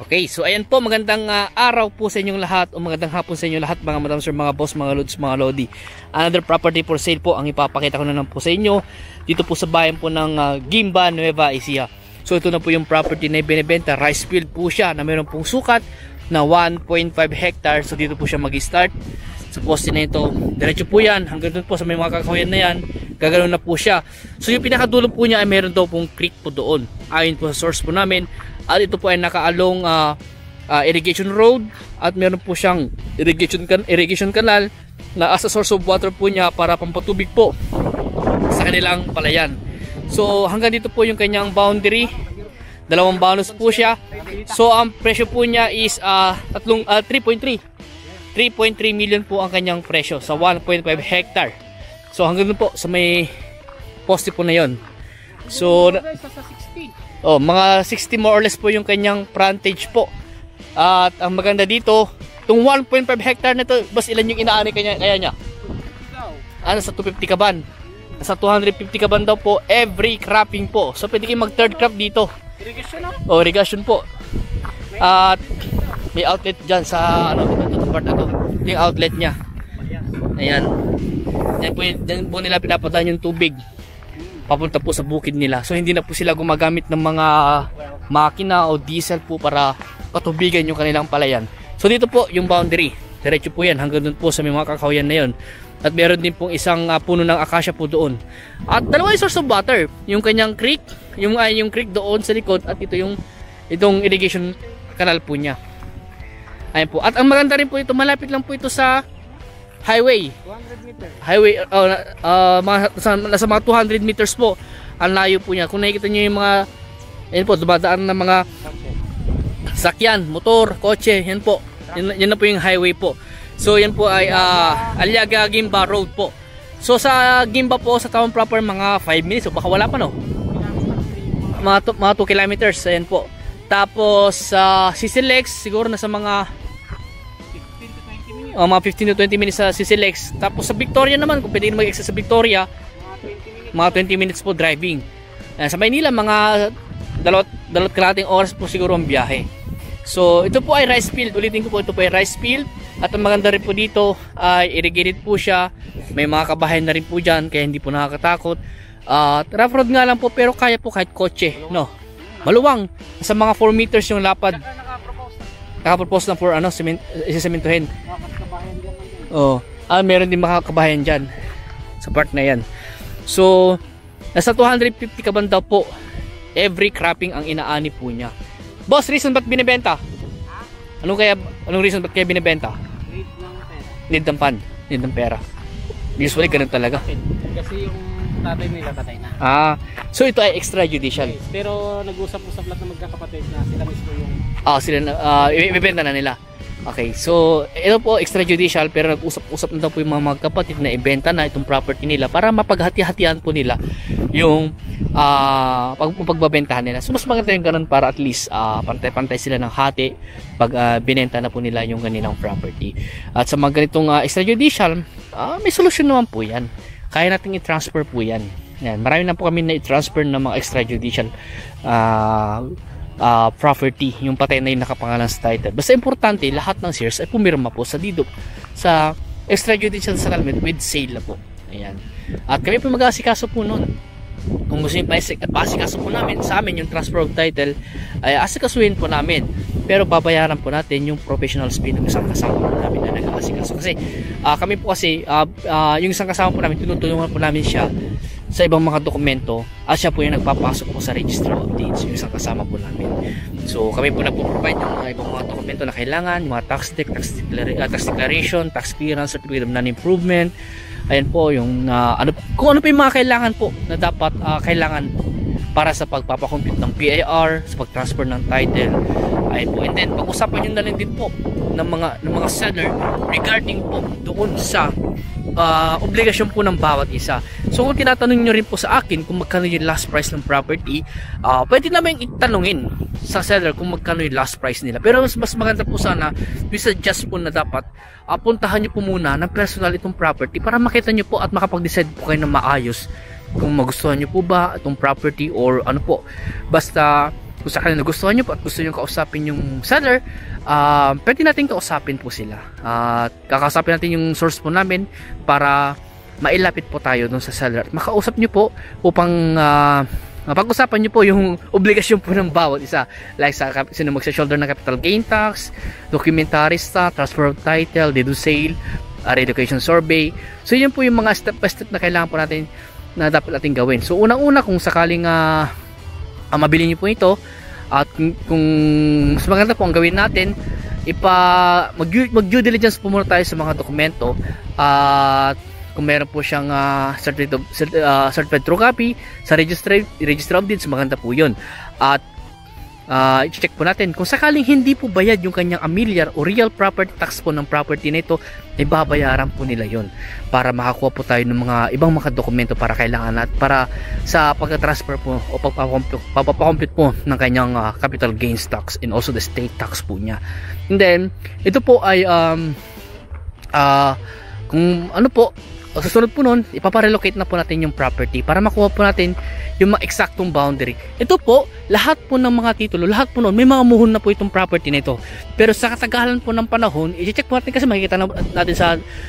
Okay, so ayan po, magandang araw po sa inyong lahat o magandang hapon sa inyong lahat mga madam sir, mga boss, mga lods, mga lodi. Another property for sale po ang ipapakita ko na lang po sa inyo dito po sa bayan po ng Guimba, Nueva Ecija. So ito na po yung property na ibinebenta, rice field po siya na mayroon pong sukat na 1.5 hectares. So dito po siya mag-start. Sa poste na ito, diretso po yan hanggang doon po sa may mga kakahuyan na yan, gaganoon na po siya. So yung pinakadulo po niya ay mayroon daw pong creek po doon ayon po sa source po namin. At ito po ay nakaalong irrigation road at meron po siyang irrigation canal na as a source of water po niya para pampatubig po sa kanilang palayan. So hanggang dito po yung kanyang boundary, dalawang bonus po siya. So ang presyo po niya is 3.3 million po ang kanyang presyo sa 1.5 hectare. So hanggang dun po sa may poste po na yon. So mga 60 more or less po yung kanyang frontage po. At ang maganda dito, itong 1.5 hectare na to, bas ilan yung inaani kaya niya? Sa 250 kaban. Sa 250 kaban daw po every cropping po. So pwede kayo mag third crop dito. Irrigation no? O irrigation po. At may outlet dyan sa itong part na to. Yung outlet niya. Ayan. Yan po nila pinapadaan yung tubig papunta po sa bukid nila. So hindi na po sila gumagamit ng mga makina o diesel po para patubigan yung kanilang palayan. So dito po yung boundary, diretso po yan hanggang doon po sa may mga kakahuyan na yon. At meron din pong isang puno ng acacia po doon. At dalawa yung source of water, yung kanyang creek, yung creek doon sa likod, at itong irrigation canal po niya. Ayan po. At ang maganda rin po ito, malapit lang po ito sa highway. 200 meters. Highway, nasa mga 200 meters po ang layo po niya. Kung nakikita niyo yung mga, yan po, dumadaan ng mga sakyan, motor, kotse, yan po. Yan na po yung highway po. So yan po ay Aliaga Guimba Road po. So sa Guimba po, sa town proper, mga 5 minutes. So baka wala pa no? Mga 2 kilometers, ayan po. Tapos sa Sisilex, siguro nasa mga mga 15 to 20 minutes sa Sisilex. Tapos sa Victoria naman, kung pwede mag-exit sa Victoria, mga 20 minutes po driving. Sa Maynila, mga dalawat kalahating oras po siguro ang biyahe. So ito po ay rice field. Ulitin ko po, ito po ay rice field. At ang maganda rin po dito ay irrigated po siya. May mga kabahayan na rin po dyan, kaya hindi po nakakatakot. Rough road nga lang po, pero kaya po kahit kotse, no? Maluwang. Sa mga 4 meters yung lapad. Nakapropose na for isisementohin. Meron din mga kabahayan dyan sa part na yan. So nasa 250 kaban daw po every cropping ang inaani po niya. Boss, reason ba't binibenta? Anong reason ba't kaya binibenta? Need ng fund. Need ng pera. Usually ganun talaga. Kasi yung tatay nila patay na. So ito ay extrajudicial. Yes, pero nag-usap-usap lahat ng magkakapatid na sila mismo yung ibibenta na nila. Okay, so ito po extrajudicial, pero nag-usap-usap na daw po yung mga magkapatid na ibenta na itong property nila para mapaghati-hatian po nila yung pagbabentahan nila. So mas maganda yung ganun para at least pantay-pantay sila ng hati pag binenta na po nila yung kanilang property. At sa mga ganitong extrajudicial, may solusyon naman po yan. Kaya natin i-transfer po yan. Yan. Marami na po kami na i-transfer ng mga extrajudicial property, yung patay na yung nakapangalan sa title. Basta importante, lahat ng shares ay pumirma po sa DIDOP sa extrajudicial settlement with sale na po. Ayan. At kami po mag-aasikaso po nun. Kung gusto nyo pa-asikaso po namin sa amin yung transfer of title, ay asikasuhin po namin. Pero babayaran po natin yung professional fee ng isang kasama po namin na nag-aasikaso. Kasi kami po kasi yung isang kasama po namin, tinutulungan po namin siya sa ibang mga dokumento at siya po yung nagpapasok po sa registry of deeds, yung isang kasama po namin. So kami po nagpo-provide yung mga ibang mga dokumento na kailangan, yung mga tax declaration, tax clearance, certificate of non-improvement. Ayan po yung kung ano pa yung mga kailangan po na dapat kailangan para sa pagpapakompute ng PIR, sa pag-transfer ng title. Ayan po. And then pag-usapan nyo na rin din po ng mga seller regarding po doon sa obligasyon po ng bawat isa. So kung tinatanong nyo rin po sa akin kung magkano yung last price ng property, pwede naman itanungin sa seller kung magkano yung last price nila. Pero mas maganda po sana, we suggest po na dapat puntahan nyo po muna ng personal itong property para makita nyo po at makapag-decide po kayo ng maayos kung magustuhan nyo po ba itong property or ano po. Basta kung sakaling nagustuhan nyo po at gusto nyo kausapin yung seller, pwede natin kausapin po sila. Kakausapin natin yung source po namin para mailapit po tayo dun sa seller at makausap nyo po upang mapag-usapan nyo po yung obligasyon po ng bawat isa, like sa sino magsa-shoulder ng capital gain tax, documentarista, transfer of title, deed of sale, relocation survey. So yun po yung mga step by step na kailangan po natin na dapat natin gawin. So unang-una, kung sakaling mabili nyo po ito at kung mas maganda po ang gawin natin, mag due diligence po muna tayo sa mga dokumento at kung meron po siyang certified true copy sa register of deeds, maganda po yun. At i-check po natin kung sakaling hindi po bayad yung kanyang amilyar o real property tax po ng property na ito, ay babayaran po nila yon para makakuha po tayo ng mga ibang mga dokumento para kailangan at para sa pagka-transfer po o papakompute po ng kanyang capital gains tax and also the state tax po niya. And then ito po ay kung ano po, susunod po nun, ipaparelocate na po natin yung property para makuha po natin yung mga eksaktong boundary. Ito po, lahat po ng mga titulo, lahat po nun, may mga muhon na po itong property na ito. Pero sa katagalan po ng panahon, i-check po natin kasi makikita natin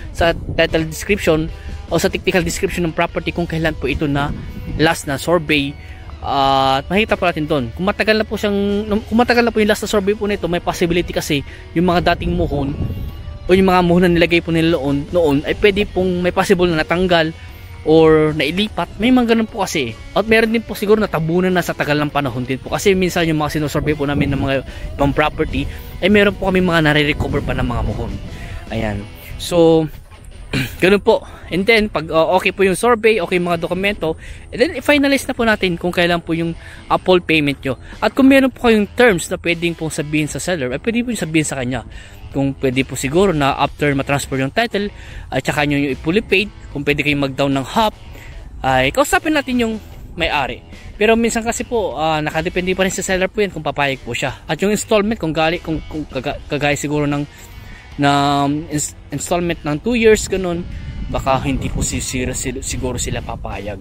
sa title description o sa technical description ng property kung kailan po ito na last na survey. At makikita po natin doon. Kung matagal na po yung last na survey po nito, may possibility kasi yung mga dating muhon o yung mga muhon na nilagay po nila noon ay pwede pong may possible na natanggal or nailipat. May mga ganun po kasi. At meron din po siguro natabunan na sa tagal ng panahon din po. Kasi minsan yung mga sinusurvey po namin ng mga ibang property ay meron po kami mga nare-recover pa ng mga muhon. Ayan. So, ganun po. And then, pag okay po yung survey, okay yung mga dokumento, and then i-finalize na po natin kung kailan po yung full payment nyo. At kung meron po kayong terms na pwedeng pong sabihin sa seller, ay pwede po yung sabihin sa kanya. Kung pwede po siguro na after matransfer yung title at saka nyo yung fully paid, kung pwede kayong mag-down ng half, ay kausapin natin yung may-ari. Pero minsan kasi po nakadepende pa rin sa seller po yan kung papayag po siya. At yung installment, kung kagaya siguro ng installment ng 2 years ganun, baka hindi po siguro sila papayag.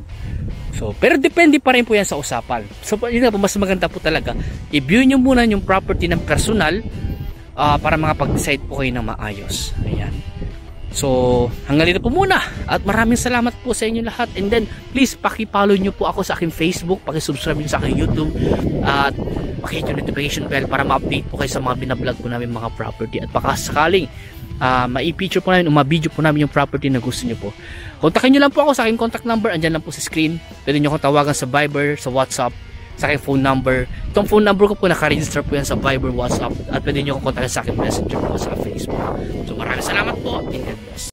So, pero depende pa rin po yan sa usapan. So yun nga po, mas maganda po talaga i-view nyo muna yung property ng personal para makapag-decide po kayo ng maayos. Ayan. So, hanggang dito po muna. At maraming salamat po sa inyo lahat. And then, please, paki-follow nyo po ako sa aking Facebook, paki-subscribe nyo sa aking YouTube, at paki-hit yung notification bell para ma-update po kayo sa mga binablog po namin mga property. At baka sakaling ma-i-feature po namin o ma-video po namin yung property na gusto nyo po. Kontakin nyo lang po ako sa aking contact number. Andyan lang po sa screen. Pwede nyo akong tawagan sa Viber, sa WhatsApp, sa aking phone number. Itong phone number ko po naka-register po yan sa Viber, WhatsApp, at pwede nyo akong kontakin sa aking messenger po sa Facebook. So maraming salamat po. And God bless.